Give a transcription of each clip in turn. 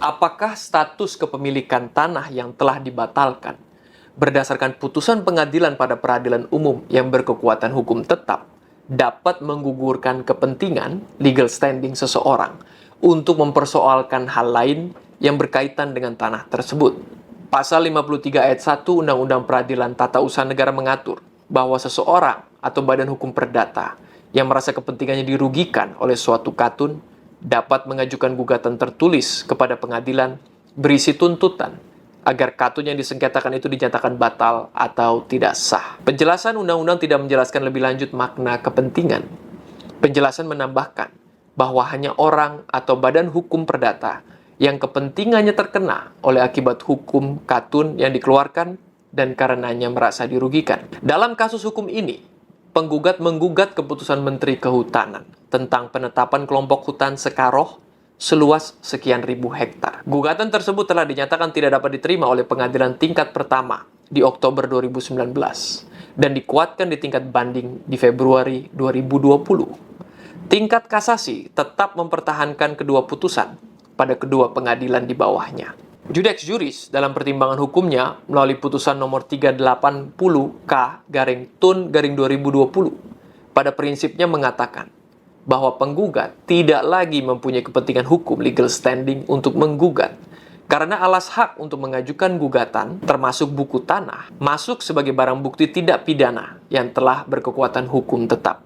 Apakah status kepemilikan tanah yang telah dibatalkan berdasarkan putusan pengadilan pada peradilan umum yang berkekuatan hukum tetap dapat menggugurkan kepentingan legal standing seseorang untuk mempersoalkan hal lain yang berkaitan dengan tanah tersebut? Pasal 53 ayat 1 Undang-Undang Peradilan Tata Usaha Negara mengatur bahwa seseorang atau badan hukum perdata yang merasa kepentingannya dirugikan oleh suatu katun dapat mengajukan gugatan tertulis kepada pengadilan berisi tuntutan agar katun yang disengketakan itu dinyatakan batal atau tidak sah. Penjelasan undang-undang tidak menjelaskan lebih lanjut makna kepentingan. Penjelasan menambahkan bahwa hanya orang atau badan hukum perdata yang kepentingannya terkena oleh akibat hukum katun yang dikeluarkan dan karenanya merasa dirugikan. Dalam kasus hukum ini, penggugat menggugat keputusan Menteri Kehutanan tentang penetapan kelompok hutan Sekaroh seluas sekian ribu hektar. Gugatan tersebut telah dinyatakan tidak dapat diterima oleh pengadilan tingkat pertama di Oktober 2019 dan dikuatkan di tingkat banding di Februari 2020. Tingkat kasasi tetap mempertahankan kedua putusan pada kedua pengadilan di bawahnya. Judex Juris dalam pertimbangan hukumnya melalui putusan nomor 380K/Tun/2020 pada prinsipnya mengatakan bahwa penggugat tidak lagi mempunyai kepentingan hukum legal standing untuk menggugat karena alas hak untuk mengajukan gugatan termasuk buku tanah masuk sebagai barang bukti tidak pidana yang telah berkekuatan hukum tetap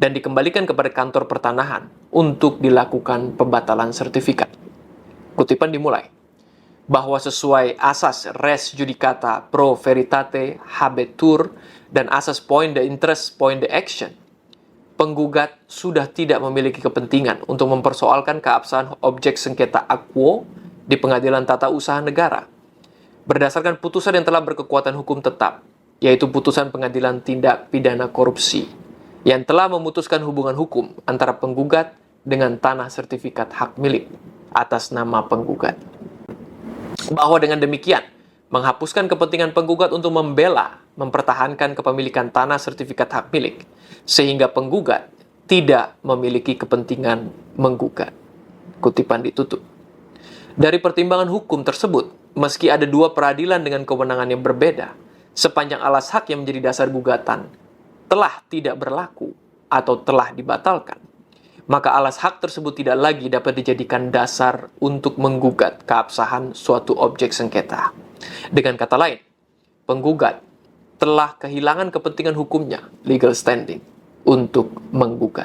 dan dikembalikan kepada kantor pertanahan untuk dilakukan pembatalan sertifikat. Kutipan dimulai bahwa sesuai asas res judicata pro veritate habetur dan asas point the interest point the action, penggugat sudah tidak memiliki kepentingan untuk mempersoalkan keabsahan objek sengketa aquo di Pengadilan Tata Usaha Negara berdasarkan putusan yang telah berkekuatan hukum tetap, yaitu putusan Pengadilan Tindak Pidana Korupsi yang telah memutuskan hubungan hukum antara penggugat dengan tanah sertifikat hak milik atas nama penggugat. Bahwa dengan demikian, menghapuskan kepentingan penggugat untuk membela, mempertahankan kepemilikan tanah sertifikat hak milik, sehingga penggugat tidak memiliki kepentingan menggugat. Kutipan ditutup. Dari pertimbangan hukum tersebut, meski ada dua peradilan dengan kewenangan yang berbeda, sepanjang alas hak yang menjadi dasar gugatan telah tidak berlaku atau telah dibatalkan, maka alas hak tersebut tidak lagi dapat dijadikan dasar untuk menggugat keabsahan suatu objek sengketa. Dengan kata lain, penggugat telah kehilangan kepentingan hukumnya, legal standing, untuk menggugat.